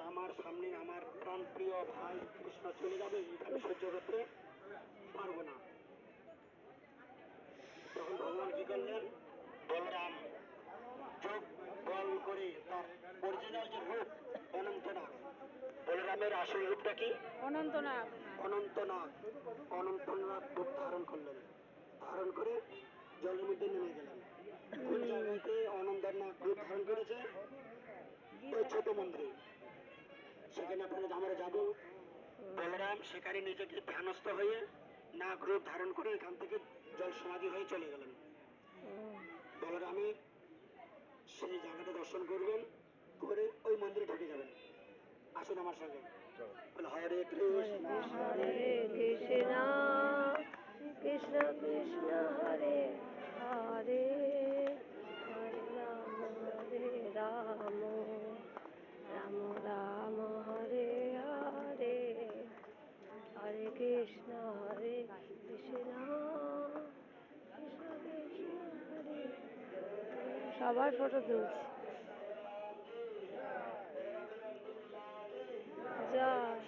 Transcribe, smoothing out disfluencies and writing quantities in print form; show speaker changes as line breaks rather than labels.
আমার সামনে আমার প্রাণ প্রিয় ভাই কৃষ্ণ চলে যাবে, এটা আমি সহ্য করতে পারবো না। তখন ভগবান কি করলেন, বলরাম যোগ বল করে তার অরিজিনাল যে রূপ অনন্তনাগ, বলরামের আসল রূপটা কি?
অনন্তনাগ।
অনন্তনাগ, অনন্তনাগ রূপ ধারণ করলেন। ধারণ করে জলের মধ্যে নেমে গেলেন। কোন জায়গাতে অনন্তনাগ রূপ ধারণ করেছে? ওই ছোট মন্দিরে। সেখানে আপনারা আমরা যাব। বলরাম সেখানে নিজেকে ধ্যানস্থ হয়ে নাগ রূপ ধারণ করে এখান থেকে জল সমাধি হয়ে চলে গেলেন। বলরামের সেই জায়গাটা দর্শন করবেন, করে ওই মন্দিরে ঢুকে যাবেন। আসুন আমার সঙ্গে। হরে কৃষ্ণ
হরে কৃষ্ণ কৃষ্ণ কৃষ্ণ হরে হরে, হরে রাম রাম রাম হরে হরে, হরে কৃষ্ণ কৃষ্ণ কৃষ্ণ হরে। সবাই ফটো তুলছে। জয়